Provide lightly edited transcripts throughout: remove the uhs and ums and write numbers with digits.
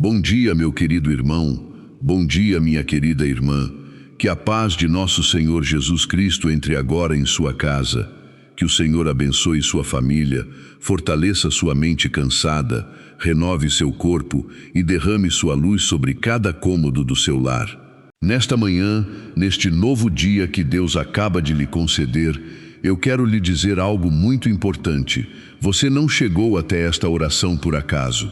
Bom dia, meu querido irmão. Bom dia, minha querida irmã. Que a paz de nosso Senhor Jesus Cristo entre agora em sua casa. Que o Senhor abençoe sua família, fortaleça sua mente cansada, renove seu corpo e derrame sua luz sobre cada cômodo do seu lar. Nesta manhã, neste novo dia que Deus acaba de lhe conceder, eu quero lhe dizer algo muito importante. Você não chegou até esta oração por acaso.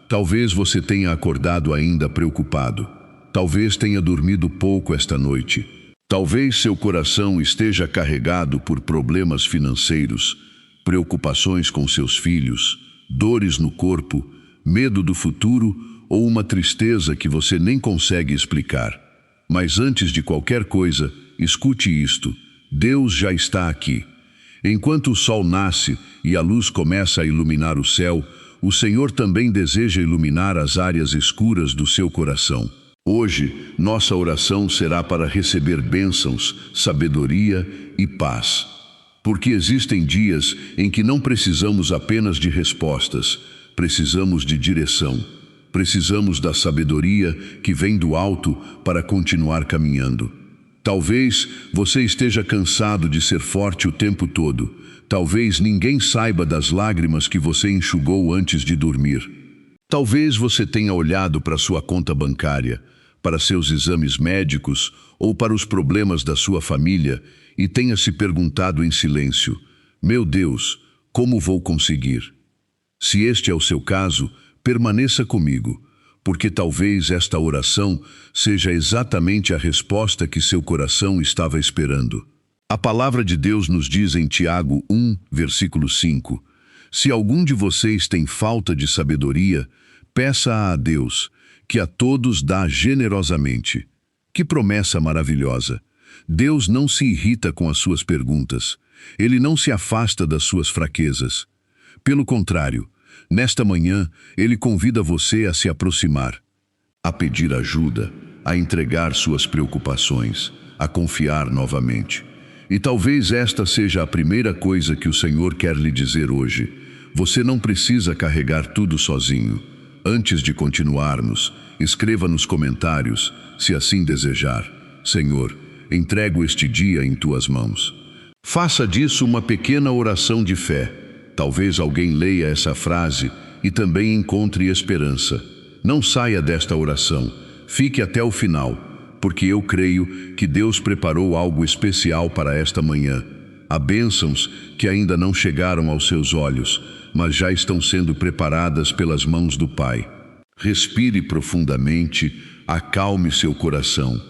Talvez você tenha acordado ainda preocupado. Talvez tenha dormido pouco esta noite. Talvez seu coração esteja carregado por problemas financeiros, preocupações com seus filhos, dores no corpo, medo do futuro ou uma tristeza que você nem consegue explicar. Mas antes de qualquer coisa, escute isto: Deus já está aqui. Enquanto o sol nasce e a luz começa a iluminar o céu, o Senhor também deseja iluminar as áreas escuras do seu coração. Hoje, nossa oração será para receber bênçãos, sabedoria e paz. Porque existem dias em que não precisamos apenas de respostas, precisamos de direção. Precisamos da sabedoria que vem do alto para continuar caminhando. Talvez você esteja cansado de ser forte o tempo todo. Talvez ninguém saiba das lágrimas que você enxugou antes de dormir. Talvez você tenha olhado para sua conta bancária, para seus exames médicos ou para os problemas da sua família e tenha se perguntado em silêncio: meu Deus, como vou conseguir? Se este é o seu caso, permaneça comigo, porque talvez esta oração seja exatamente a resposta que seu coração estava esperando. A palavra de Deus nos diz em Tiago 1, versículo 5, se algum de vocês tem falta de sabedoria, peça a Deus, que a todos dá generosamente. Que promessa maravilhosa! Deus não se irrita com as suas perguntas. Ele não se afasta das suas fraquezas. Pelo contrário, nesta manhã, Ele convida você a se aproximar, a pedir ajuda, a entregar suas preocupações, a confiar novamente. E talvez esta seja a primeira coisa que o Senhor quer lhe dizer hoje. Você não precisa carregar tudo sozinho. Antes de continuarmos, escreva nos comentários, se assim desejar: Senhor, entrego este dia em tuas mãos. Faça disso uma pequena oração de fé. Talvez alguém leia essa frase e também encontre esperança. Não saia desta oração. Fique até o final, porque eu creio que Deus preparou algo especial para esta manhã. Há bênçãos que ainda não chegaram aos seus olhos, mas já estão sendo preparadas pelas mãos do Pai. Respire profundamente, acalme seu coração.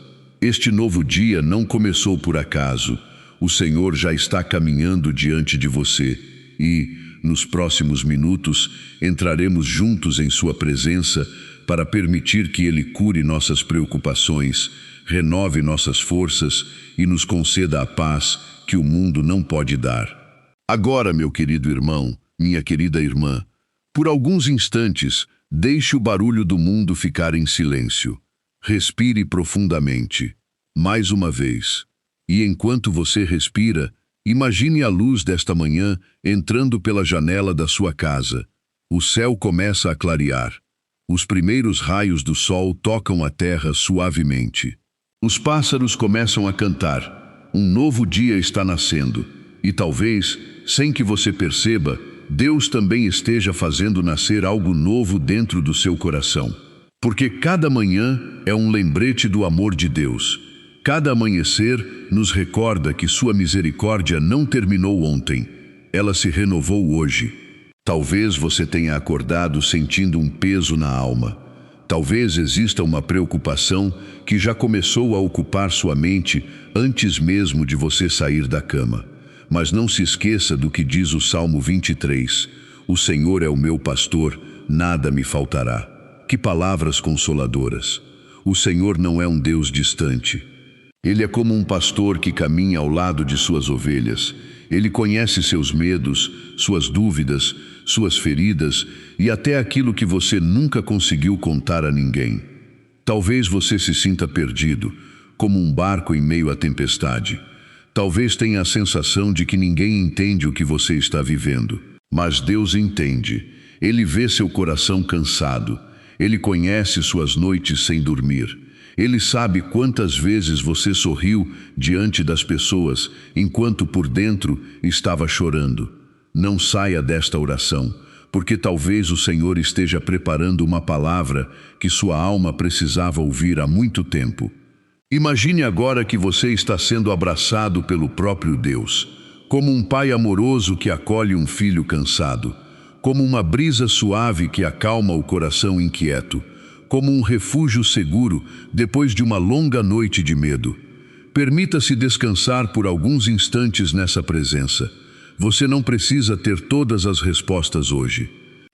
Este novo dia não começou por acaso. O Senhor já está caminhando diante de você e, nos próximos minutos, entraremos juntos em sua presença para permitir que Ele cure nossas preocupações, renove nossas forças e nos conceda a paz que o mundo não pode dar. Agora, meu querido irmão, minha querida irmã, por alguns instantes, deixe o barulho do mundo ficar em silêncio. Respire profundamente, mais uma vez. E enquanto você respira, imagine a luz desta manhã entrando pela janela da sua casa. O céu começa a clarear. Os primeiros raios do sol tocam a terra suavemente. Os pássaros começam a cantar. Um novo dia está nascendo. E talvez, sem que você perceba, Deus também esteja fazendo nascer algo novo dentro do seu coração. Porque cada manhã é um lembrete do amor de Deus. Cada amanhecer nos recorda que sua misericórdia não terminou ontem. Ela se renovou hoje. Talvez você tenha acordado sentindo um peso na alma. Talvez exista uma preocupação que já começou a ocupar sua mente antes mesmo de você sair da cama. Mas não se esqueça do que diz o Salmo 23. O Senhor é o meu pastor, nada me faltará. Que palavras consoladoras! O Senhor não é um Deus distante. Ele é como um pastor que caminha ao lado de suas ovelhas. Ele conhece seus medos, suas dúvidas, suas feridas e até aquilo que você nunca conseguiu contar a ninguém. Talvez você se sinta perdido, como um barco em meio à tempestade. Talvez tenha a sensação de que ninguém entende o que você está vivendo. Mas Deus entende. Ele vê seu coração cansado. Ele conhece suas noites sem dormir. Ele sabe quantas vezes você sorriu diante das pessoas, enquanto por dentro estava chorando. Não saia desta oração, porque talvez o Senhor esteja preparando uma palavra que sua alma precisava ouvir há muito tempo. Imagine agora que você está sendo abraçado pelo próprio Deus, como um pai amoroso que acolhe um filho cansado, como uma brisa suave que acalma o coração inquieto, como um refúgio seguro depois de uma longa noite de medo. Permita-se descansar por alguns instantes nessa presença. Você não precisa ter todas as respostas hoje.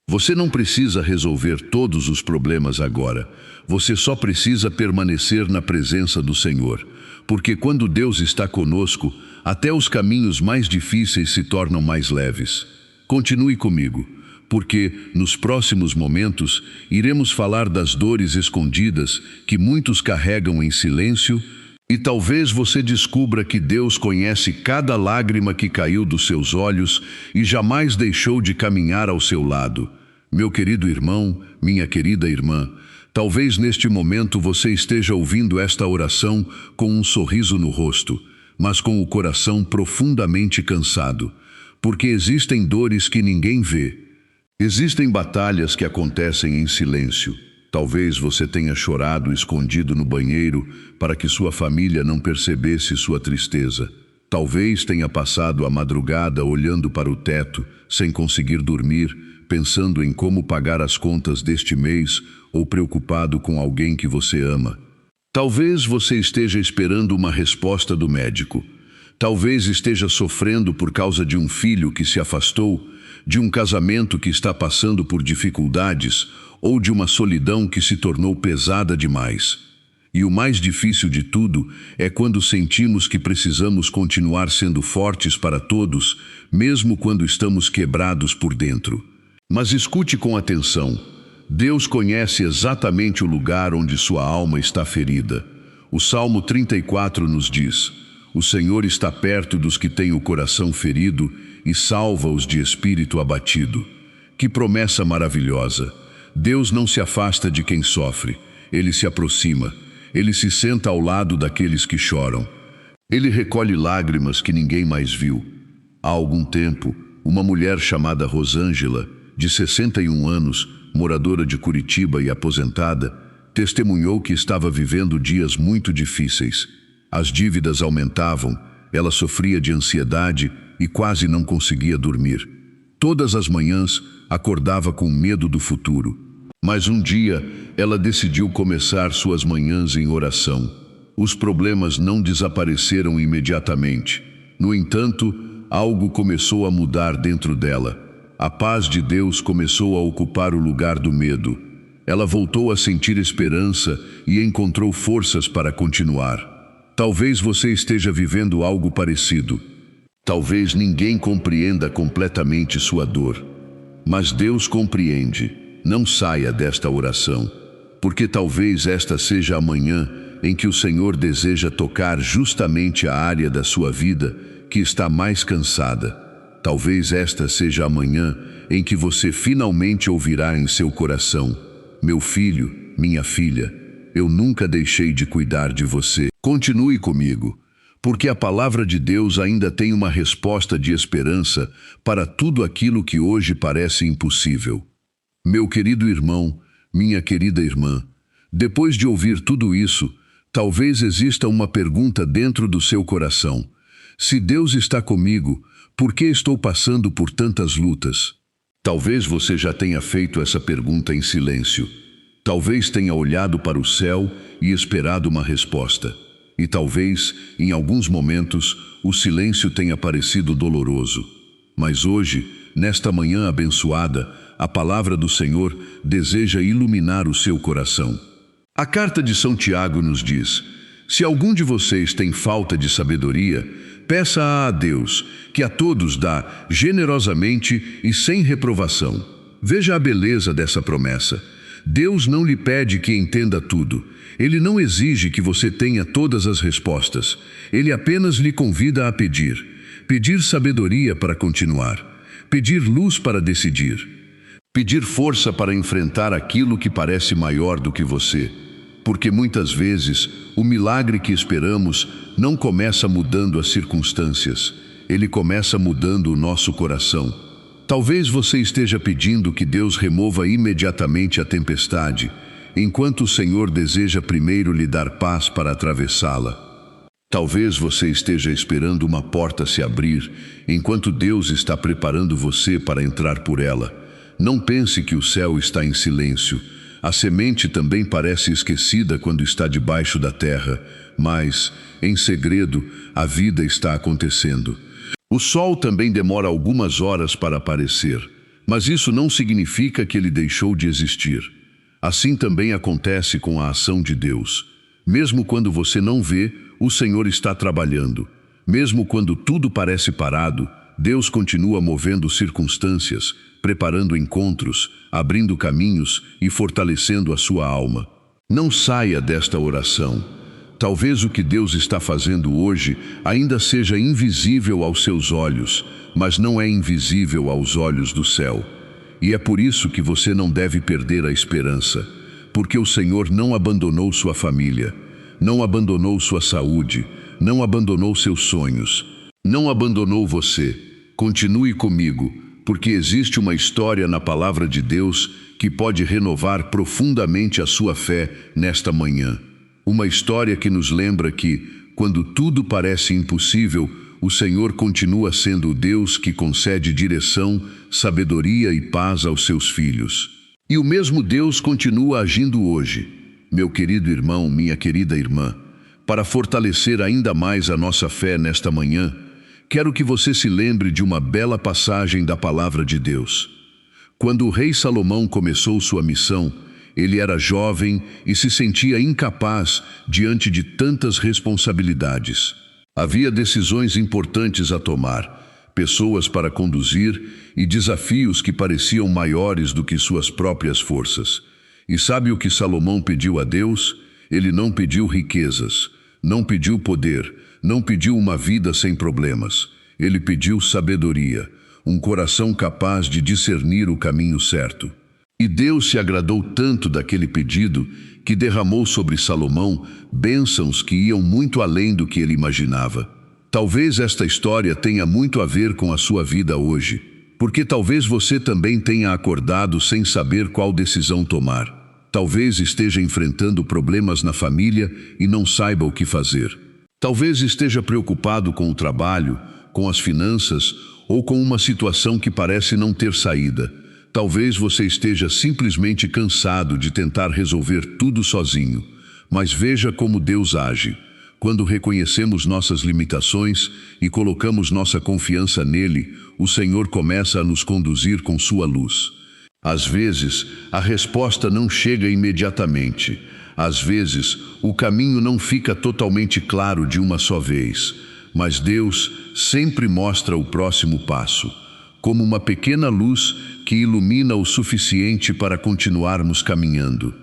Você não precisa resolver todos os problemas agora. Você só precisa permanecer na presença do Senhor. Porque quando Deus está conosco, até os caminhos mais difíceis se tornam mais leves. Continue comigo, porque nos próximos momentos iremos falar das dores escondidas que muitos carregam em silêncio, e talvez você descubra que Deus conhece cada lágrima que caiu dos seus olhos e jamais deixou de caminhar ao seu lado. Meu querido irmão, minha querida irmã, talvez neste momento você esteja ouvindo esta oração com um sorriso no rosto, mas com o coração profundamente cansado, porque existem dores que ninguém vê. Existem batalhas que acontecem em silêncio. Talvez você tenha chorado escondido no banheiro para que sua família não percebesse sua tristeza. Talvez tenha passado a madrugada olhando para o teto, sem conseguir dormir, pensando em como pagar as contas deste mês ou preocupado com alguém que você ama. Talvez você esteja esperando uma resposta do médico. Talvez esteja sofrendo por causa de um filho que se afastou, de um casamento que está passando por dificuldades ou de uma solidão que se tornou pesada demais. E o mais difícil de tudo é quando sentimos que precisamos continuar sendo fortes para todos, mesmo quando estamos quebrados por dentro. Mas escute com atenção. Deus conhece exatamente o lugar onde sua alma está ferida. O Salmo 34 nos diz: o Senhor está perto dos que têm o coração ferido e salva-os de espírito abatido. Que promessa maravilhosa! Deus não se afasta de quem sofre, Ele se aproxima, Ele se senta ao lado daqueles que choram. Ele recolhe lágrimas que ninguém mais viu. Há algum tempo, uma mulher chamada Rosângela, de 61 anos, moradora de Curitiba e aposentada, testemunhou que estava vivendo dias muito difíceis. As dívidas aumentavam, ela sofria de ansiedade e quase não conseguia dormir. Todas as manhãs, acordava com medo do futuro. Mas um dia, ela decidiu começar suas manhãs em oração. Os problemas não desapareceram imediatamente. No entanto, algo começou a mudar dentro dela. A paz de Deus começou a ocupar o lugar do medo. Ela voltou a sentir esperança e encontrou forças para continuar. Talvez você esteja vivendo algo parecido. Talvez ninguém compreenda completamente sua dor. Mas Deus compreende. Não saia desta oração, porque talvez esta seja a manhã em que o Senhor deseja tocar justamente a área da sua vida que está mais cansada. Talvez esta seja a manhã em que você finalmente ouvirá em seu coração: meu filho, minha filha, eu nunca deixei de cuidar de você. Continue comigo, porque a palavra de Deus ainda tem uma resposta de esperança para tudo aquilo que hoje parece impossível. Meu querido irmão, minha querida irmã, depois de ouvir tudo isso, talvez exista uma pergunta dentro do seu coração: se Deus está comigo, por que estou passando por tantas lutas? Talvez você já tenha feito essa pergunta em silêncio. Talvez tenha olhado para o céu e esperado uma resposta. E talvez, em alguns momentos, o silêncio tenha parecido doloroso. Mas hoje, nesta manhã abençoada, a palavra do Senhor deseja iluminar o seu coração. A carta de São Tiago nos diz: se algum de vocês tem falta de sabedoria, peça a Deus, que a todos dá generosamente e sem reprovação. Veja a beleza dessa promessa. Deus não lhe pede que entenda tudo. Ele não exige que você tenha todas as respostas. Ele apenas lhe convida a pedir. Pedir sabedoria para continuar. Pedir luz para decidir. Pedir força para enfrentar aquilo que parece maior do que você. Porque muitas vezes o milagre que esperamos não começa mudando as circunstâncias, ele começa mudando o nosso coração. Talvez você esteja pedindo que Deus remova imediatamente a tempestade, enquanto o Senhor deseja primeiro lhe dar paz para atravessá-la. Talvez você esteja esperando uma porta se abrir, enquanto Deus está preparando você para entrar por ela. Não pense que o céu está em silêncio. A semente também parece esquecida quando está debaixo da terra, mas, em segredo, a vida está acontecendo. O sol também demora algumas horas para aparecer, mas isso não significa que ele deixou de existir. Assim também acontece com a ação de Deus. Mesmo quando você não vê, o Senhor está trabalhando. Mesmo quando tudo parece parado, Deus continua movendo circunstâncias, preparando encontros, abrindo caminhos e fortalecendo a sua alma. Não saia desta oração. Talvez o que Deus está fazendo hoje ainda seja invisível aos seus olhos, mas não é invisível aos olhos do céu. E é por isso que você não deve perder a esperança, porque o Senhor não abandonou sua família, não abandonou sua saúde, não abandonou seus sonhos, não abandonou você. Continue comigo, porque existe uma história na palavra de Deus que pode renovar profundamente a sua fé nesta manhã. Uma história que nos lembra que, quando tudo parece impossível, o Senhor continua sendo o Deus que concede direção, sabedoria e paz aos seus filhos. E o mesmo Deus continua agindo hoje. Meu querido irmão, minha querida irmã, para fortalecer ainda mais a nossa fé nesta manhã, quero que você se lembre de uma bela passagem da palavra de Deus. Quando o rei Salomão começou sua missão, ele era jovem e se sentia incapaz diante de tantas responsabilidades. Havia decisões importantes a tomar, pessoas para conduzir e desafios que pareciam maiores do que suas próprias forças. E sabe o que Salomão pediu a Deus? Ele não pediu riquezas, não pediu poder, não pediu uma vida sem problemas. Ele pediu sabedoria, um coração capaz de discernir o caminho certo. E Deus se agradou tanto daquele pedido que derramou sobre Salomão bênçãos que iam muito além do que ele imaginava. Talvez esta história tenha muito a ver com a sua vida hoje, porque talvez você também tenha acordado sem saber qual decisão tomar. Talvez esteja enfrentando problemas na família e não saiba o que fazer. Talvez esteja preocupado com o trabalho, com as finanças ou com uma situação que parece não ter saída. Talvez você esteja simplesmente cansado de tentar resolver tudo sozinho. Mas veja como Deus age. Quando reconhecemos nossas limitações e colocamos nossa confiança nele, o Senhor começa a nos conduzir com sua luz. Às vezes, a resposta não chega imediatamente. Às vezes, o caminho não fica totalmente claro de uma só vez. Mas Deus sempre mostra o próximo passo, como uma pequena luz que ilumina o suficiente para continuarmos caminhando.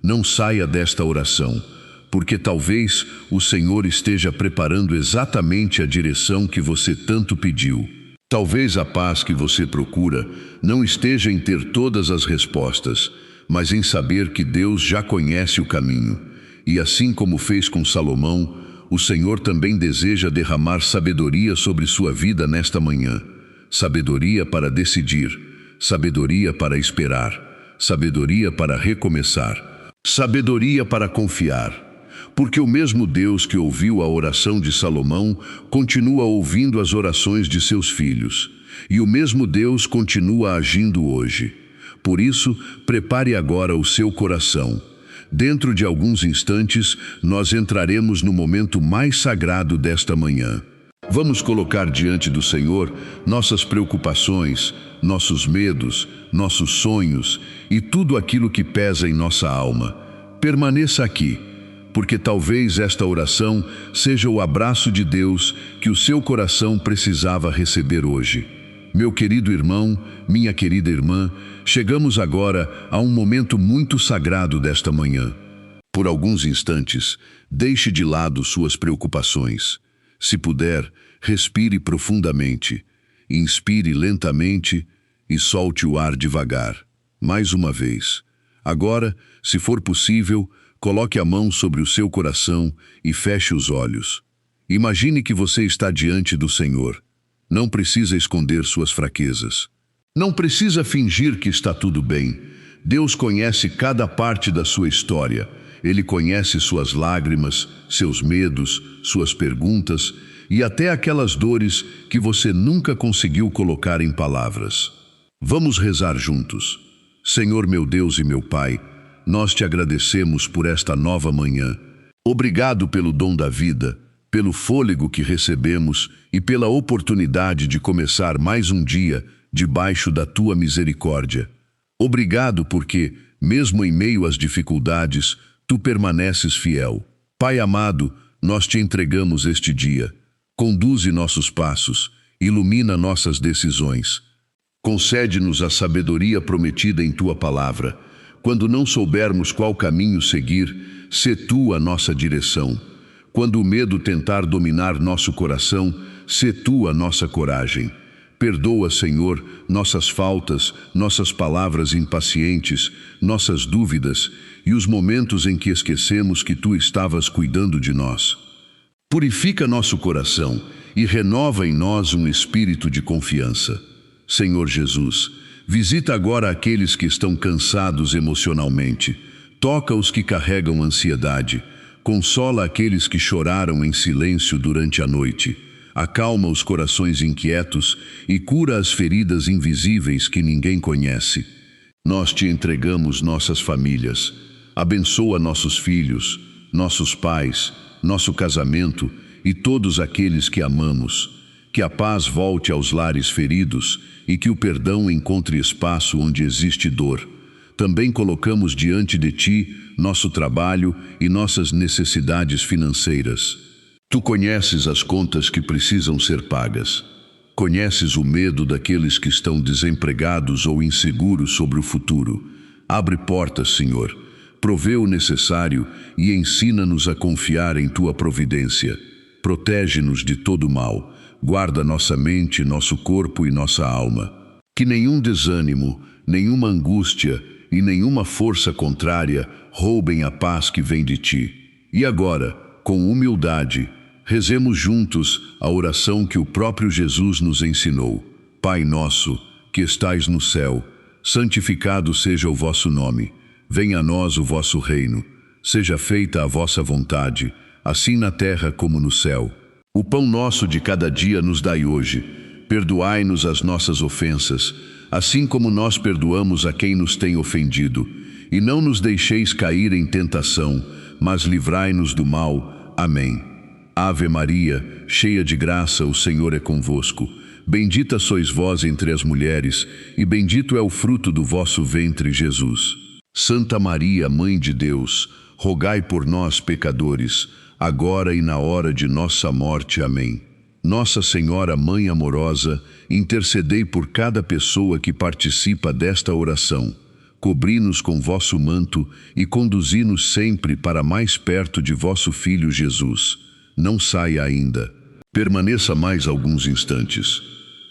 Não saia desta oração, porque talvez o Senhor esteja preparando exatamente a direção que você tanto pediu. Talvez a paz que você procura não esteja em ter todas as respostas, mas em saber que Deus já conhece o caminho. E assim como fez com Salomão, o Senhor também deseja derramar sabedoria sobre sua vida nesta manhã. Sabedoria para decidir, sabedoria para esperar, sabedoria para recomeçar, sabedoria para confiar. Porque o mesmo Deus que ouviu a oração de Salomão continua ouvindo as orações de seus filhos. E o mesmo Deus continua agindo hoje. Por isso, prepare agora o seu coração. Dentro de alguns instantes, nós entraremos no momento mais sagrado desta manhã. Vamos colocar diante do Senhor nossas preocupações, nossos medos, nossos sonhos e tudo aquilo que pesa em nossa alma. Permaneça aqui, porque talvez esta oração seja o abraço de Deus que o seu coração precisava receber hoje. Meu querido irmão, minha querida irmã, chegamos agora a um momento muito sagrado desta manhã. Por alguns instantes, deixe de lado suas preocupações. Se puder, respire profundamente, inspire lentamente e solte o ar devagar. mais uma vez. Agora, se for possível, coloque a mão sobre o seu coração e feche os olhos. Imagine que você está diante do Senhor. Não precisa esconder suas fraquezas. Não precisa fingir que está tudo bem. Deus conhece cada parte da sua história. Ele conhece suas lágrimas, seus medos, suas perguntas e até aquelas dores que você nunca conseguiu colocar em palavras. Vamos rezar juntos. Senhor meu Deus e meu Pai, nós te agradecemos por esta nova manhã. Obrigado pelo dom da vida, pelo fôlego que recebemos e pela oportunidade de começar mais um dia debaixo da tua misericórdia. Obrigado porque, mesmo em meio às dificuldades, tu permaneces fiel. Pai amado, nós te entregamos este dia. Conduze nossos passos, ilumina nossas decisões. Concede-nos a sabedoria prometida em tua palavra. Quando não soubermos qual caminho seguir, sê tu a nossa direção. Quando o medo tentar dominar nosso coração, sê tu a nossa coragem. Perdoa, Senhor, nossas faltas, nossas palavras impacientes, nossas dúvidas e os momentos em que esquecemos que tu estavas cuidando de nós. Purifica nosso coração e renova em nós um espírito de confiança. Senhor Jesus, visita agora aqueles que estão cansados emocionalmente. Toca os que carregam ansiedade. Consola aqueles que choraram em silêncio durante a noite. Acalma os corações inquietos e cura as feridas invisíveis que ninguém conhece. Nós te entregamos nossas famílias. Abençoa nossos filhos, nossos pais, nosso casamento e todos aqueles que amamos. Que a paz volte aos lares feridos e que o perdão encontre espaço onde existe dor. Também colocamos diante de ti nosso trabalho e nossas necessidades financeiras. Tu conheces as contas que precisam ser pagas. Conheces o medo daqueles que estão desempregados ou inseguros sobre o futuro. Abre portas, Senhor. Provê o necessário e ensina-nos a confiar em tua providência. Protege-nos de todo mal. Guarda nossa mente, nosso corpo e nossa alma. Que nenhum desânimo, nenhuma angústia e nenhuma força contrária roubem a paz que vem de ti. E agora, com humildade, rezemos juntos a oração que o próprio Jesus nos ensinou. Pai nosso, que estais no céu, santificado seja o vosso nome. Venha a nós o vosso reino. Seja feita a vossa vontade, assim na terra como no céu. O pão nosso de cada dia nos dai hoje. Perdoai-nos as nossas ofensas, assim como nós perdoamos a quem nos tem ofendido. E não nos deixeis cair em tentação, mas livrai-nos do mal. Amém. Ave Maria, cheia de graça, o Senhor é convosco. Bendita sois vós entre as mulheres, e bendito é o fruto do vosso ventre, Jesus. Santa Maria, Mãe de Deus, rogai por nós, pecadores, agora e na hora de nossa morte. Amém. Nossa Senhora, Mãe amorosa, intercedei por cada pessoa que participa desta oração. Cobri-nos com vosso manto e conduzi-nos sempre para mais perto de vosso Filho Jesus. Não saia ainda. Permaneça mais alguns instantes,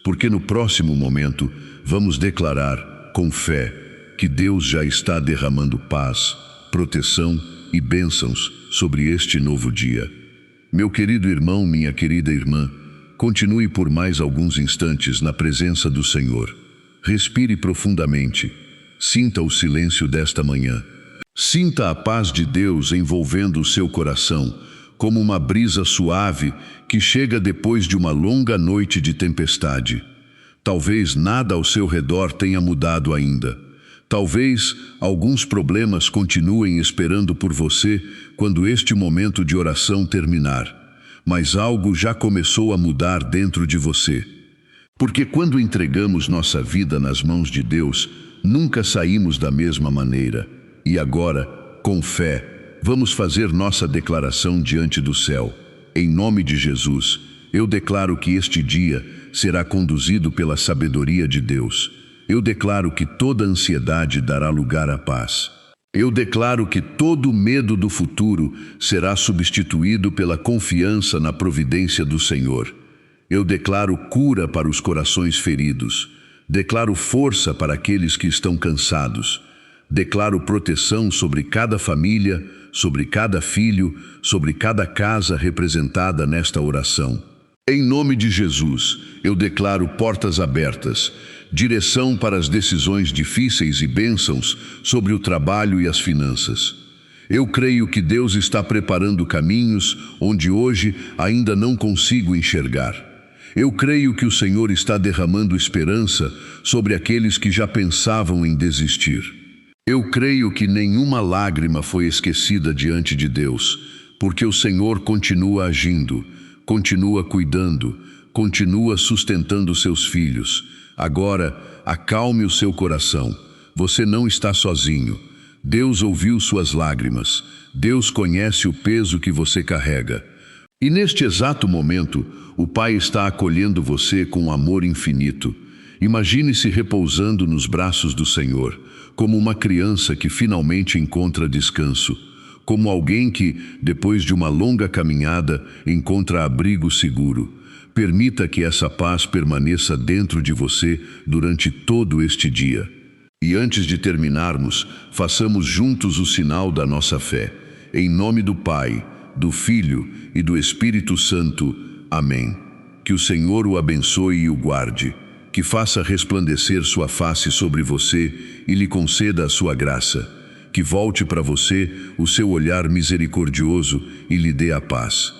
porque no próximo momento vamos declarar, com fé, que Deus já está derramando paz, proteção e bênçãos sobre este novo dia. Meu querido irmão, minha querida irmã, continue por mais alguns instantes na presença do Senhor. Respire profundamente. Sinta o silêncio desta manhã. Sinta a paz de Deus envolvendo o seu coração, como uma brisa suave que chega depois de uma longa noite de tempestade. Talvez nada ao seu redor tenha mudado ainda. Talvez alguns problemas continuem esperando por você quando este momento de oração terminar. Mas algo já começou a mudar dentro de você. Porque quando entregamos nossa vida nas mãos de Deus, nunca saímos da mesma maneira. E agora, com fé, vamos fazer nossa declaração diante do céu. Em nome de Jesus, eu declaro que este dia será conduzido pela sabedoria de Deus. Eu declaro que toda ansiedade dará lugar à paz. Eu declaro que todo medo do futuro será substituído pela confiança na providência do Senhor. Eu declaro cura para os corações feridos, Declaro força para aqueles que estão cansados. Declaro proteção sobre cada família, sobre cada filho, sobre cada casa representada nesta oração. Em nome de Jesus, eu declaro portas abertas, direção para as decisões difíceis e bênçãos sobre o trabalho e as finanças. Eu creio que Deus está preparando caminhos onde hoje ainda não consigo enxergar. Eu creio que o Senhor está derramando esperança sobre aqueles que já pensavam em desistir. Eu creio que nenhuma lágrima foi esquecida diante de Deus, porque o Senhor continua agindo, continua cuidando, continua sustentando seus filhos. Agora, acalme o seu coração. Você não está sozinho. Deus ouviu suas lágrimas. Deus conhece o peso que você carrega. E neste exato momento, o Pai está acolhendo você com um amor infinito. Imagine-se repousando nos braços do Senhor, como uma criança que finalmente encontra descanso, como alguém que, depois de uma longa caminhada, encontra abrigo seguro. Permita que essa paz permaneça dentro de você durante todo este dia. E antes de terminarmos, façamos juntos o sinal da nossa fé. Em nome do Pai, do Filho e do Espírito Santo. Amém. Que o Senhor o abençoe e o guarde, que faça resplandecer sua face sobre você e lhe conceda a sua graça, que volte para você o seu olhar misericordioso e lhe dê a paz.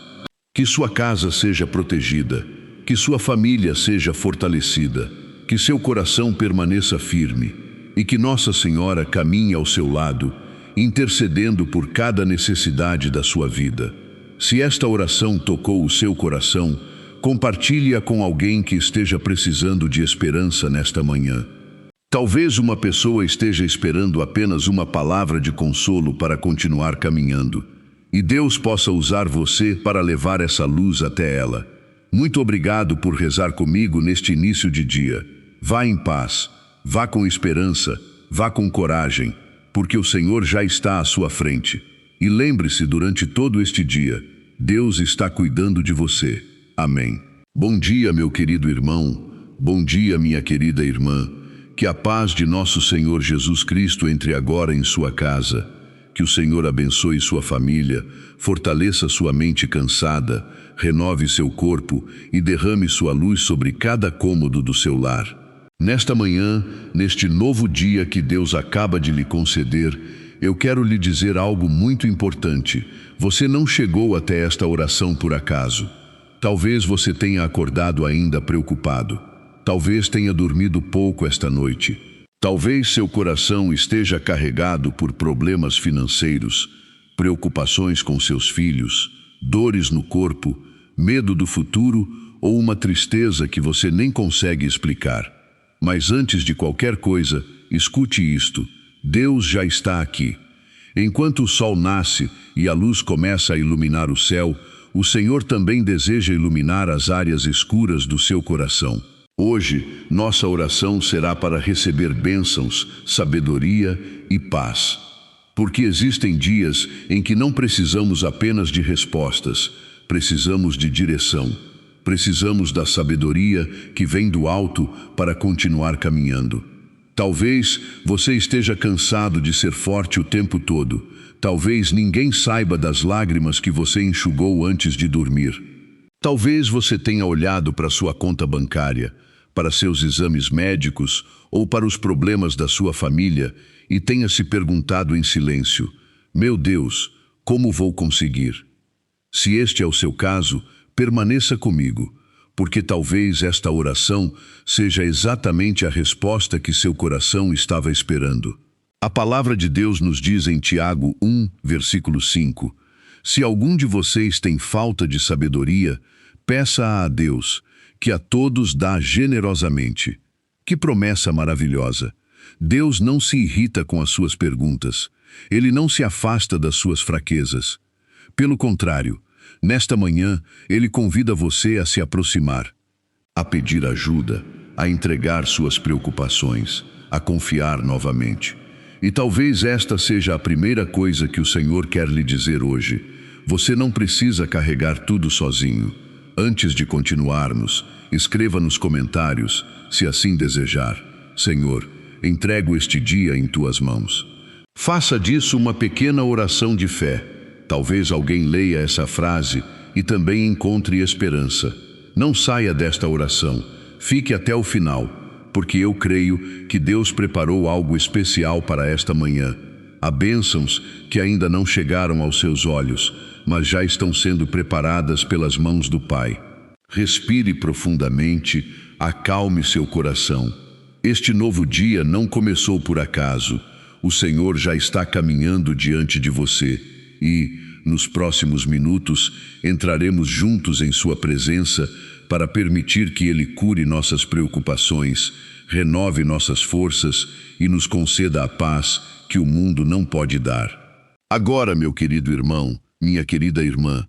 Que sua casa seja protegida, que sua família seja fortalecida, que seu coração permaneça firme e que Nossa Senhora caminhe ao seu lado, intercedendo por cada necessidade da sua vida. Se esta oração tocou o seu coração, compartilhe-a com alguém que esteja precisando de esperança nesta manhã. Talvez uma pessoa esteja esperando apenas uma palavra de consolo para continuar caminhando, e Deus possa usar você para levar essa luz até ela. Muito obrigado por rezar comigo neste início de dia. Vá em paz, vá com esperança, vá com coragem, porque o Senhor já está à sua frente. E lembre-se, durante todo este dia, Deus está cuidando de você. Amém. Bom dia, meu querido irmão. Bom dia, minha querida irmã. Que a paz de nosso Senhor Jesus Cristo entre agora em sua casa. Que o Senhor abençoe sua família, fortaleça sua mente cansada, renove seu corpo e derrame sua luz sobre cada cômodo do seu lar. Nesta manhã, neste novo dia que Deus acaba de lhe conceder, eu quero lhe dizer algo muito importante. Você não chegou até esta oração por acaso. Talvez você tenha acordado ainda preocupado. Talvez tenha dormido pouco esta noite. Talvez seu coração esteja carregado por problemas financeiros, preocupações com seus filhos, dores no corpo, medo do futuro ou uma tristeza que você nem consegue explicar. Mas antes de qualquer coisa, escute isto: Deus já está aqui. Enquanto o sol nasce e a luz começa a iluminar o céu, o Senhor também deseja iluminar as áreas escuras do seu coração. Hoje, nossa oração será para receber bênçãos, sabedoria e paz. Porque existem dias em que não precisamos apenas de respostas, precisamos de direção. Precisamos da sabedoria que vem do alto para continuar caminhando. Talvez você esteja cansado de ser forte o tempo todo. Talvez ninguém saiba das lágrimas que você enxugou antes de dormir. Talvez você tenha olhado para sua conta bancária, para seus exames médicos ou para os problemas da sua família e tenha se perguntado em silêncio: meu Deus, como vou conseguir? Se este é o seu caso, permaneça comigo, porque talvez esta oração seja exatamente a resposta que seu coração estava esperando. A palavra de Deus nos diz em Tiago 1, versículo 5, se algum de vocês tem falta de sabedoria, peça a Deus, que a todos dá generosamente. Que promessa maravilhosa! Deus não se irrita com as suas perguntas. Ele não se afasta das suas fraquezas. Pelo contrário, nesta manhã, Ele convida você a se aproximar, a pedir ajuda, a entregar suas preocupações, a confiar novamente. E talvez esta seja a primeira coisa que o Senhor quer lhe dizer hoje. Você não precisa carregar tudo sozinho. Antes de continuarmos, Escreva nos comentários, se assim desejar. Senhor, entrego este dia em tuas mãos. Faça disso uma pequena oração de fé. Talvez alguém leia essa frase e também encontre esperança. Não saia desta oração, fique até o final, porque eu creio que Deus preparou algo especial para esta manhã. Há bênçãos que ainda não chegaram aos seus olhos, mas já estão sendo preparadas pelas mãos do Pai. Respire profundamente, acalme seu coração. Este novo dia não começou por acaso. O Senhor já está caminhando diante de você e, nos próximos minutos, entraremos juntos em sua presença para permitir que Ele cure nossas preocupações, renove nossas forças e nos conceda a paz que o mundo não pode dar. Agora, meu querido irmão, minha querida irmã,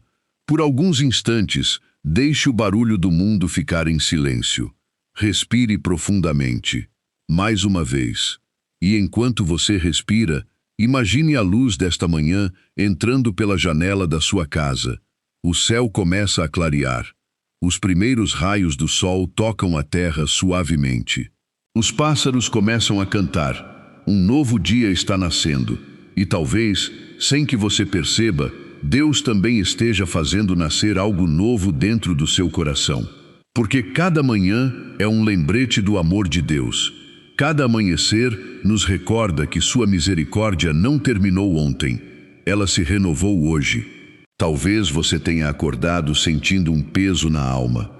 por alguns instantes, deixe o barulho do mundo ficar em silêncio. Respire profundamente, mais uma vez. E enquanto você respira, imagine a luz desta manhã entrando pela janela da sua casa. O céu começa a clarear. Os primeiros raios do sol tocam a terra suavemente. Os pássaros começam a cantar. Um novo dia está nascendo. E talvez, sem que você perceba, Deus também esteja fazendo nascer algo novo dentro do seu coração. Porque cada manhã é um lembrete do amor de Deus. Cada amanhecer nos recorda que sua misericórdia não terminou ontem. Ela se renovou hoje. Talvez você tenha acordado sentindo um peso na alma.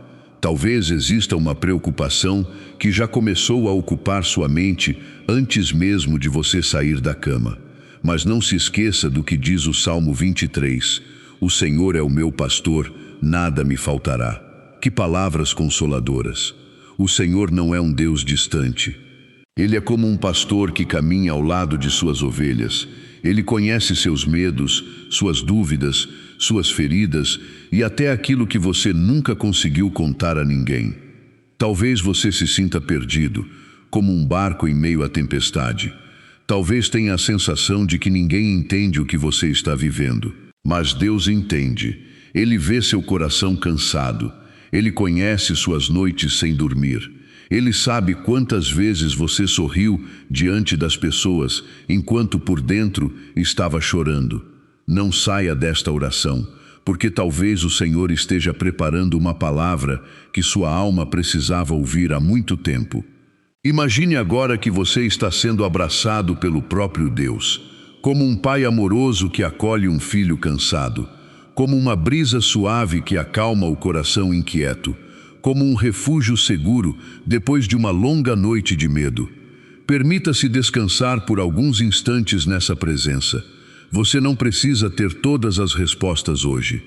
Talvez exista uma preocupação que já começou a ocupar sua mente antes mesmo de você sair da cama. Mas não se esqueça do que diz o Salmo 23. O Senhor é o meu pastor, nada me faltará. Que palavras consoladoras! O Senhor não é um Deus distante. Ele é como um pastor que caminha ao lado de suas ovelhas. Ele conhece seus medos, suas dúvidas, suas feridas e até aquilo que você nunca conseguiu contar a ninguém. Talvez você se sinta perdido, como um barco em meio à tempestade. Talvez tenha a sensação de que ninguém entende o que você está vivendo. Mas Deus entende. Ele vê seu coração cansado. Ele conhece suas noites sem dormir. Ele sabe quantas vezes você sorriu diante das pessoas, enquanto por dentro estava chorando. Não saia desta oração, porque talvez o Senhor esteja preparando uma palavra que sua alma precisava ouvir há muito tempo. Imagine agora que você está sendo abraçado pelo próprio Deus, como um pai amoroso que acolhe um filho cansado, como uma brisa suave que acalma o coração inquieto, como um refúgio seguro depois de uma longa noite de medo. Permita-se descansar por alguns instantes nessa presença. Você não precisa ter todas as respostas hoje.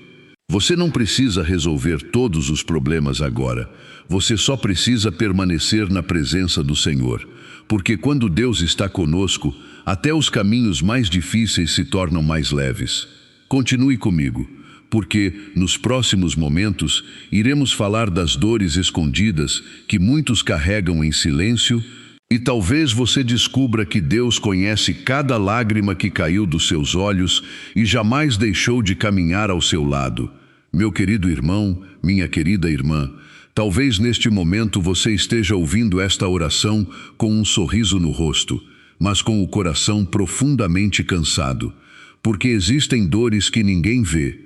Você não precisa resolver todos os problemas agora. Você só precisa permanecer na presença do Senhor. Porque quando Deus está conosco, até os caminhos mais difíceis se tornam mais leves. Continue comigo, porque nos próximos momentos iremos falar das dores escondidas que muitos carregam em silêncio e talvez você descubra que Deus conhece cada lágrima que caiu dos seus olhos e jamais deixou de caminhar ao seu lado. Meu querido irmão, minha querida irmã, talvez neste momento você esteja ouvindo esta oração com um sorriso no rosto, mas com o coração profundamente cansado, porque existem dores que ninguém vê.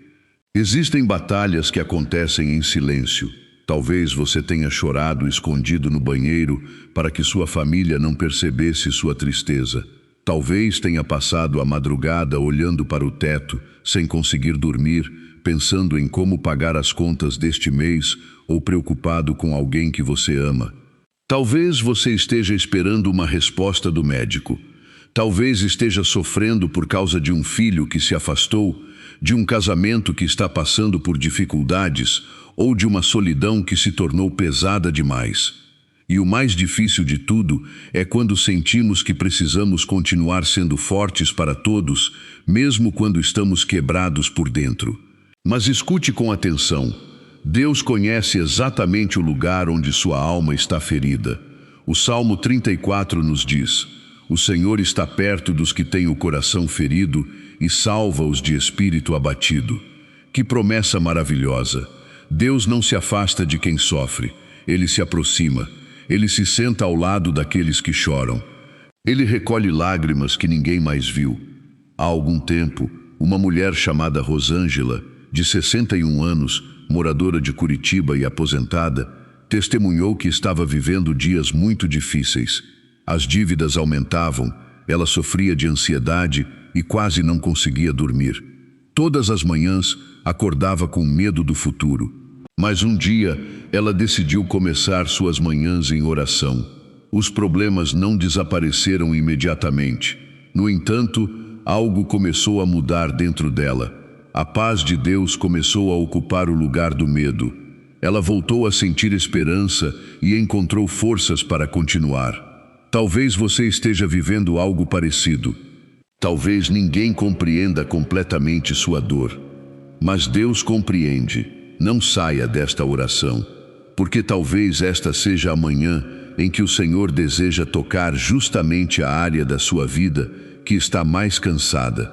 Existem batalhas que acontecem em silêncio. Talvez você tenha chorado escondido no banheiro para que sua família não percebesse sua tristeza. Talvez tenha passado a madrugada olhando para o teto, sem conseguir dormir, pensando em como pagar as contas deste mês ou preocupado com alguém que você ama. Talvez você esteja esperando uma resposta do médico. Talvez esteja sofrendo por causa de um filho que se afastou, de um casamento que está passando por dificuldades ou de uma solidão que se tornou pesada demais. E o mais difícil de tudo é quando sentimos que precisamos continuar sendo fortes para todos, mesmo quando estamos quebrados por dentro. Mas escute com atenção. Deus conhece exatamente o lugar onde sua alma está ferida. O Salmo 34 nos diz: o Senhor está perto dos que têm o coração ferido e salva-os de espírito abatido. Que promessa maravilhosa! Deus não se afasta de quem sofre. Ele se aproxima. Ele se senta ao lado daqueles que choram. Ele recolhe lágrimas que ninguém mais viu. Há algum tempo, uma mulher chamada Rosângela, de 61 anos, moradora de Curitiba e aposentada, testemunhou que estava vivendo dias muito difíceis. As dívidas aumentavam, ela sofria de ansiedade e quase não conseguia dormir. Todas as manhãs, acordava com medo do futuro. Mas um dia, ela decidiu começar suas manhãs em oração. Os problemas não desapareceram imediatamente. No entanto, algo começou a mudar dentro dela. A paz de Deus começou a ocupar o lugar do medo. Ela voltou a sentir esperança e encontrou forças para continuar. Talvez você esteja vivendo algo parecido. Talvez ninguém compreenda completamente sua dor. Mas Deus compreende. Não saia desta oração, porque talvez esta seja a manhã em que o Senhor deseja tocar justamente a área da sua vida que está mais cansada.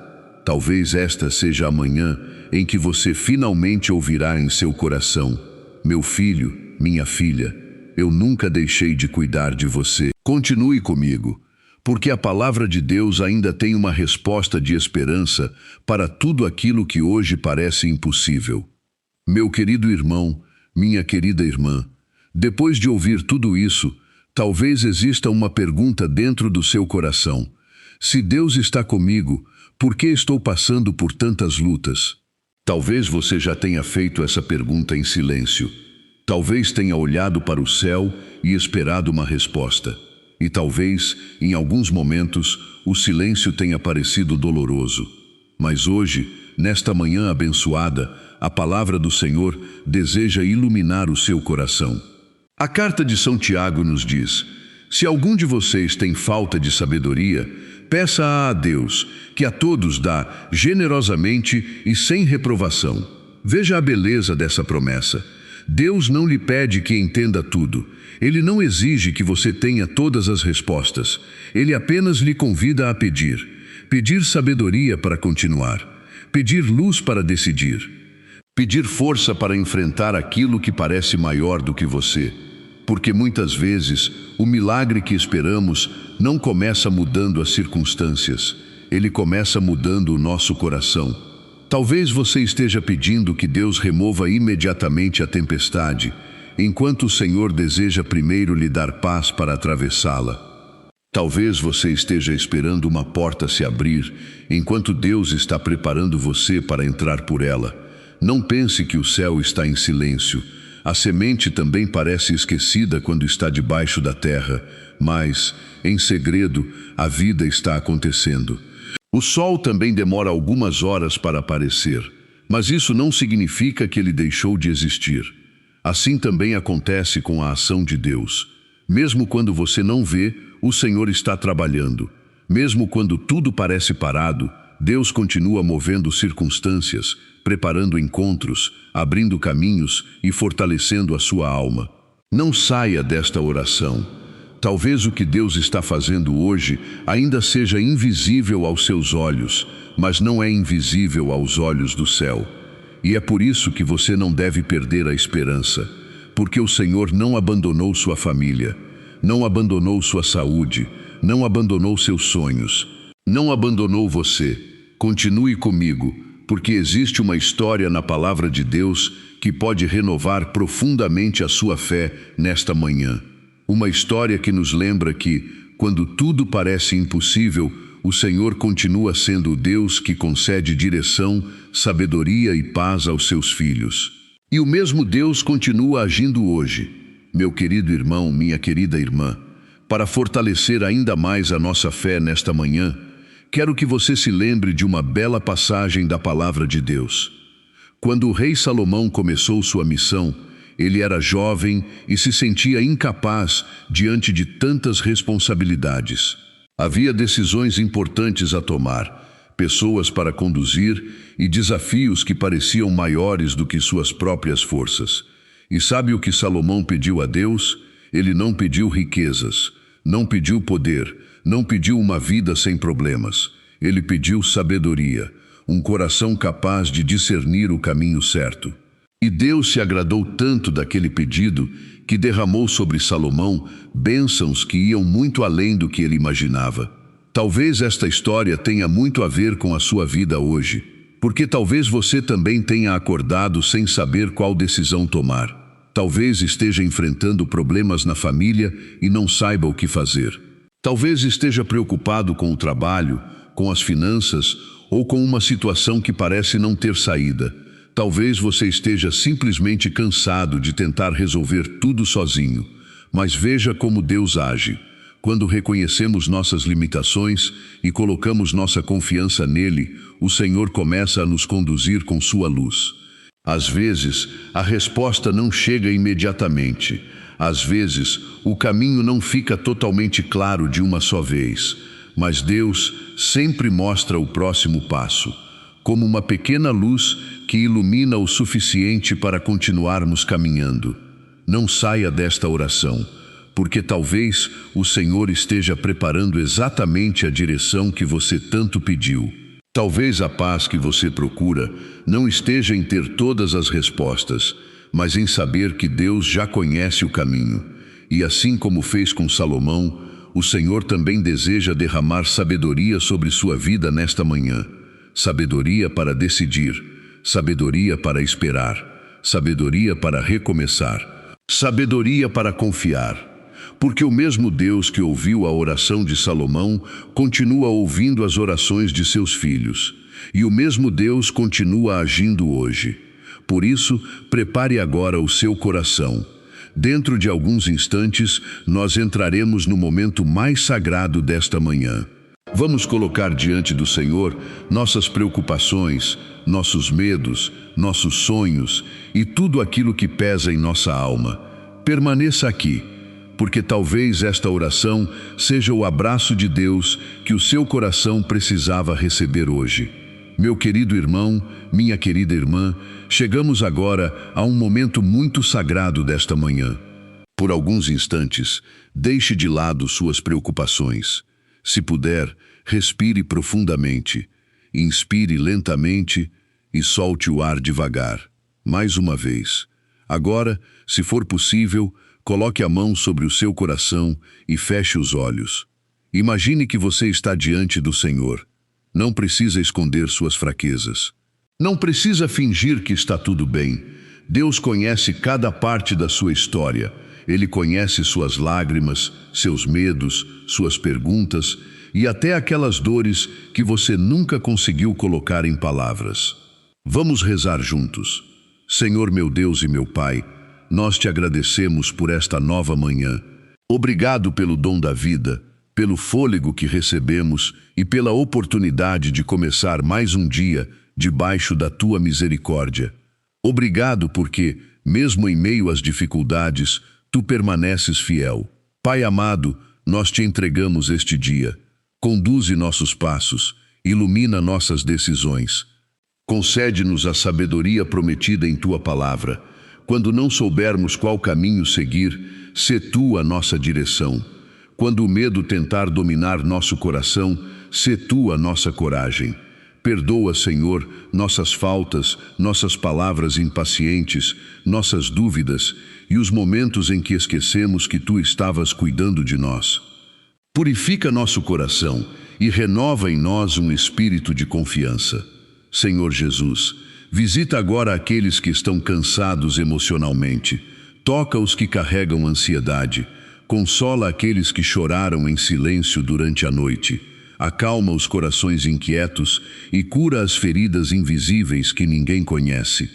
Talvez esta seja a manhã em que você finalmente ouvirá em seu coração: meu filho, minha filha, eu nunca deixei de cuidar de você. Continue comigo, porque a palavra de Deus ainda tem uma resposta de esperança para tudo aquilo que hoje parece impossível. Meu querido irmão, minha querida irmã, depois de ouvir tudo isso, talvez exista uma pergunta dentro do seu coração: se Deus está comigo, por que estou passando por tantas lutas? Talvez você já tenha feito essa pergunta em silêncio. Talvez tenha olhado para o céu e esperado uma resposta. E talvez, em alguns momentos, o silêncio tenha parecido doloroso. Mas hoje, nesta manhã abençoada, a palavra do Senhor deseja iluminar o seu coração. A carta de São Tiago nos diz: se algum de vocês tem falta de sabedoria, peça a Deus, que a todos dá generosamente e sem reprovação. Veja a beleza dessa promessa. Deus não lhe pede que entenda tudo. Ele não exige que você tenha todas as respostas. Ele apenas lhe convida a pedir. Pedir sabedoria para continuar. Pedir luz para decidir. Pedir força para enfrentar aquilo que parece maior do que você. Porque muitas vezes, o milagre que esperamos não começa mudando as circunstâncias. Ele começa mudando o nosso coração. Talvez você esteja pedindo que Deus remova imediatamente a tempestade, enquanto o Senhor deseja primeiro lhe dar paz para atravessá-la. Talvez você esteja esperando uma porta se abrir, enquanto Deus está preparando você para entrar por ela. Não pense que o céu está em silêncio. A semente também parece esquecida quando está debaixo da terra, mas, em segredo, a vida está acontecendo. O sol também demora algumas horas para aparecer, mas isso não significa que ele deixou de existir. Assim também acontece com a ação de Deus. Mesmo quando você não vê, o Senhor está trabalhando. Mesmo quando tudo parece parado, Deus continua movendo circunstâncias, preparando encontros, abrindo caminhos e fortalecendo a sua alma. Não saia desta oração. Talvez o que Deus está fazendo hoje ainda seja invisível aos seus olhos, mas não é invisível aos olhos do céu. E é por isso que você não deve perder a esperança, porque o Senhor não abandonou sua família, não abandonou sua saúde, não abandonou seus sonhos, não abandonou você. Continue comigo, porque existe uma história na palavra de Deus que pode renovar profundamente a sua fé nesta manhã. Uma história que nos lembra que, quando tudo parece impossível, o Senhor continua sendo o Deus que concede direção, sabedoria e paz aos seus filhos. E o mesmo Deus continua agindo hoje. Meu querido irmão, minha querida irmã, para fortalecer ainda mais a nossa fé nesta manhã, quero que você se lembre de uma bela passagem da palavra de Deus. Quando o rei Salomão começou sua missão, ele era jovem e se sentia incapaz diante de tantas responsabilidades. Havia decisões importantes a tomar, pessoas para conduzir e desafios que pareciam maiores do que suas próprias forças. E sabe o que Salomão pediu a Deus? Ele não pediu riquezas, não pediu poder, não pediu uma vida sem problemas. Ele pediu sabedoria, um coração capaz de discernir o caminho certo. E Deus se agradou tanto daquele pedido que derramou sobre Salomão bênçãos que iam muito além do que ele imaginava. Talvez esta história tenha muito a ver com a sua vida hoje, porque talvez você também tenha acordado sem saber qual decisão tomar. Talvez esteja enfrentando problemas na família e não saiba o que fazer. Talvez esteja preocupado com o trabalho, com as finanças ou com uma situação que parece não ter saída. Talvez você esteja simplesmente cansado de tentar resolver tudo sozinho. Mas veja como Deus age. Quando reconhecemos nossas limitações e colocamos nossa confiança nele, o Senhor começa a nos conduzir com sua luz. Às vezes, a resposta não chega imediatamente. Às vezes, o caminho não fica totalmente claro de uma só vez. Mas Deus sempre mostra o próximo passo, como uma pequena luz que ilumina o suficiente para continuarmos caminhando. Não saia desta oração, porque talvez o Senhor esteja preparando exatamente a direção que você tanto pediu. Talvez a paz que você procura não esteja em ter todas as respostas, mas em saber que Deus já conhece o caminho. E assim como fez com Salomão, o Senhor também deseja derramar sabedoria sobre sua vida nesta manhã. Sabedoria para decidir, sabedoria para esperar, sabedoria para recomeçar, sabedoria para confiar. Porque o mesmo Deus que ouviu a oração de Salomão continua ouvindo as orações de seus filhos. E o mesmo Deus continua agindo hoje. Por isso, prepare agora o seu coração. Dentro de alguns instantes, nós entraremos no momento mais sagrado desta manhã. Vamos colocar diante do Senhor nossas preocupações, nossos medos, nossos sonhos e tudo aquilo que pesa em nossa alma. Permaneça aqui, porque talvez esta oração seja o abraço de Deus que o seu coração precisava receber hoje. Meu querido irmão, minha querida irmã, chegamos agora a um momento muito sagrado desta manhã. Por alguns instantes, deixe de lado suas preocupações. Se puder, respire profundamente, inspire lentamente e solte o ar devagar. Mais uma vez. Agora, se for possível, coloque a mão sobre o seu coração e feche os olhos. Imagine que você está diante do Senhor. Não precisa esconder suas fraquezas. Não precisa fingir que está tudo bem. Deus conhece cada parte da sua história. Ele conhece suas lágrimas, seus medos, suas perguntas e até aquelas dores que você nunca conseguiu colocar em palavras. Vamos rezar juntos. Senhor meu Deus e meu Pai, nós te agradecemos por esta nova manhã. Obrigado pelo dom da vida, pelo fôlego que recebemos e pela oportunidade de começar mais um dia debaixo da tua misericórdia. Obrigado porque, mesmo em meio às dificuldades, tu permaneces fiel. Pai amado, nós te entregamos este dia. Conduze nossos passos, ilumina nossas decisões. Concede-nos a sabedoria prometida em tua palavra. Quando não soubermos qual caminho seguir, sê tu a nossa direção. Quando o medo tentar dominar nosso coração, sê tu a nossa coragem. Perdoa, Senhor, nossas faltas, nossas palavras impacientes, nossas dúvidas e os momentos em que esquecemos que tu estavas cuidando de nós. Purifica nosso coração e renova em nós um espírito de confiança. Senhor Jesus, visita agora aqueles que estão cansados emocionalmente. Toca os que carregam ansiedade. Consola aqueles que choraram em silêncio durante a noite. Acalma os corações inquietos e cura as feridas invisíveis que ninguém conhece.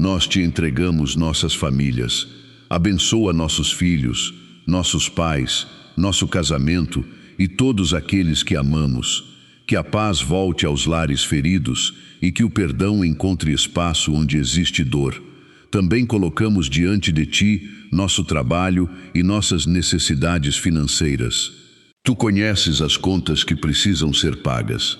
Nós te entregamos nossas famílias. Abençoa nossos filhos, nossos pais, nosso casamento e todos aqueles que amamos. Que a paz volte aos lares feridos e que o perdão encontre espaço onde existe dor. Também colocamos diante de ti nosso trabalho e nossas necessidades financeiras. Tu conheces as contas que precisam ser pagas.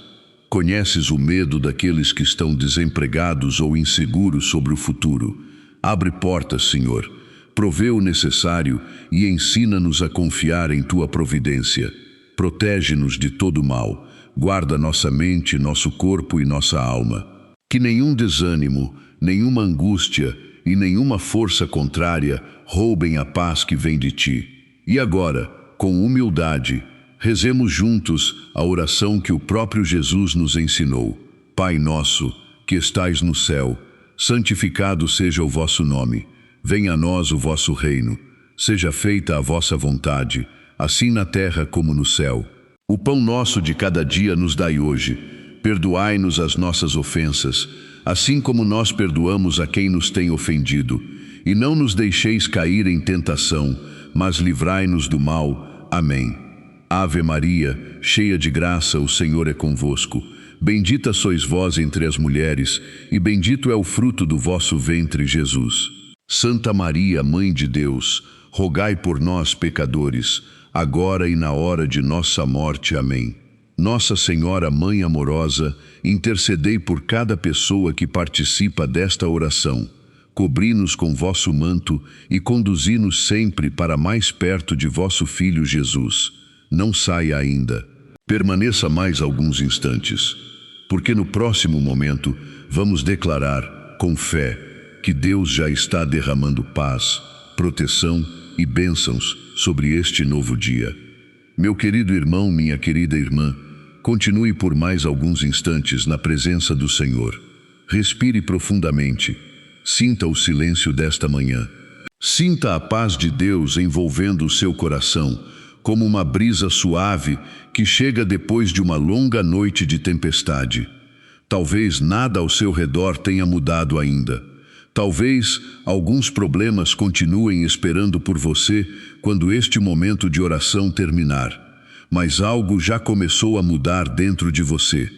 Conheces o medo daqueles que estão desempregados ou inseguros sobre o futuro. Abre portas, Senhor. Provê o necessário e ensina-nos a confiar em tua providência. Protege-nos de todo mal. Guarda nossa mente, nosso corpo e nossa alma. Que nenhum desânimo, nenhuma angústia e nenhuma força contrária roubem a paz que vem de ti. E agora, com humildade, rezemos juntos a oração que o próprio Jesus nos ensinou. Pai nosso, que estais no céu, santificado seja o vosso nome. Venha a nós o vosso reino. Seja feita a vossa vontade, assim na terra como no céu. O pão nosso de cada dia nos dai hoje. Perdoai-nos as nossas ofensas, assim como nós perdoamos a quem nos tem ofendido. E não nos deixeis cair em tentação, mas livrai-nos do mal. Amém. Ave Maria, cheia de graça, o Senhor é convosco. Bendita sois vós entre as mulheres, e bendito é o fruto do vosso ventre, Jesus. Santa Maria, Mãe de Deus, rogai por nós, pecadores, agora e na hora de nossa morte. Amém. Nossa Senhora, Mãe amorosa, intercedei por cada pessoa que participa desta oração. Cobri-nos com vosso manto e conduzi-nos sempre para mais perto de vosso Filho Jesus. Não saia ainda. Permaneça mais alguns instantes, porque no próximo momento vamos declarar, com fé, que Deus já está derramando paz, proteção e bênçãos sobre este novo dia. Meu querido irmão, minha querida irmã, continue por mais alguns instantes na presença do Senhor. Respire profundamente. Sinta o silêncio desta manhã. Sinta a paz de Deus envolvendo o seu coração, como uma brisa suave que chega depois de uma longa noite de tempestade. Talvez nada ao seu redor tenha mudado ainda. Talvez alguns problemas continuem esperando por você quando este momento de oração terminar. Mas algo já começou a mudar dentro de você.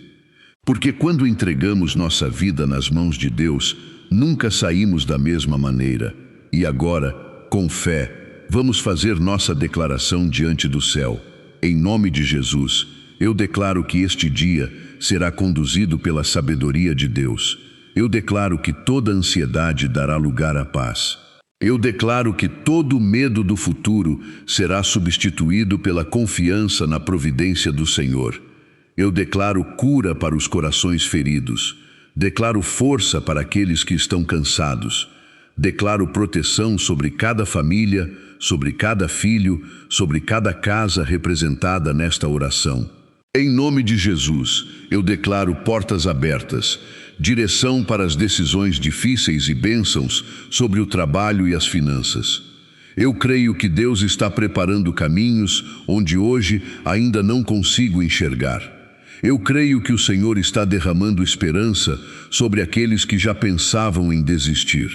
Porque quando entregamos nossa vida nas mãos de Deus, nunca saímos da mesma maneira. E agora, com fé, vamos fazer nossa declaração diante do céu. Em nome de Jesus, eu declaro que este dia será conduzido pela sabedoria de Deus. Eu declaro que toda ansiedade dará lugar à paz. Eu declaro que todo medo do futuro será substituído pela confiança na providência do Senhor. Eu declaro cura para os corações feridos. Declaro força para aqueles que estão cansados. Declaro proteção sobre cada família, sobre cada filho, sobre cada casa representada nesta oração. Em nome de Jesus, eu declaro portas abertas, direção para as decisões difíceis e bênçãos sobre o trabalho e as finanças. Eu creio que Deus está preparando caminhos onde hoje ainda não consigo enxergar. Eu creio que o Senhor está derramando esperança sobre aqueles que já pensavam em desistir.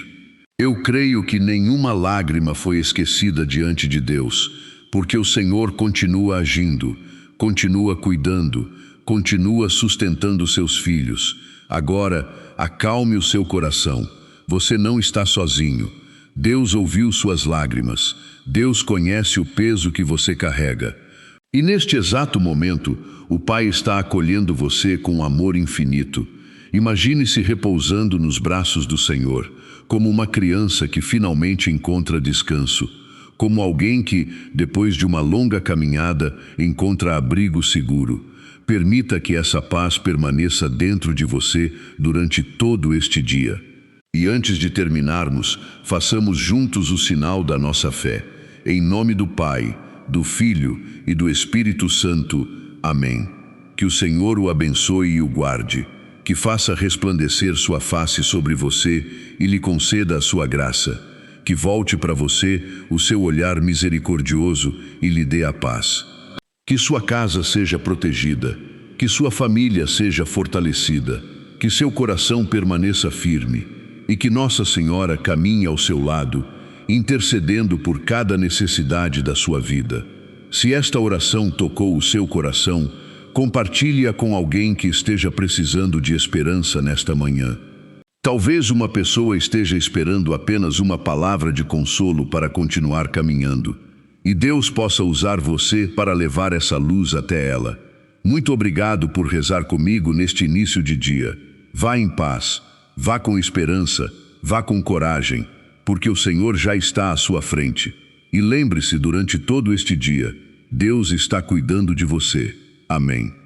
Eu creio que nenhuma lágrima foi esquecida diante de Deus, porque o Senhor continua agindo, continua cuidando, continua sustentando seus filhos. Agora, acalme o seu coração. Você não está sozinho. Deus ouviu suas lágrimas. Deus conhece o peso que você carrega. E neste exato momento, o Pai está acolhendo você com amor infinito. Imagine-se repousando nos braços do Senhor, como uma criança que finalmente encontra descanso, como alguém que, depois de uma longa caminhada, encontra abrigo seguro. Permita que essa paz permaneça dentro de você durante todo este dia. E antes de terminarmos, façamos juntos o sinal da nossa fé. Em nome do Pai, do Filho e do Espírito Santo. Amém. Que o Senhor o abençoe e o guarde, que faça resplandecer sua face sobre você e lhe conceda a sua graça, que volte para você o seu olhar misericordioso e lhe dê a paz. Que sua casa seja protegida, que sua família seja fortalecida, que seu coração permaneça firme e que Nossa Senhora caminhe ao seu lado, intercedendo por cada necessidade da sua vida. Se esta oração tocou o seu coração, compartilhe-a com alguém que esteja precisando de esperança nesta manhã. Talvez uma pessoa esteja esperando apenas uma palavra de consolo para continuar caminhando. E Deus possa usar você para levar essa luz até ela. Muito obrigado por rezar comigo neste início de dia. Vá em paz, vá com esperança, vá com coragem, porque o Senhor já está à sua frente. E lembre-se, durante todo este dia, Deus está cuidando de você. Amém.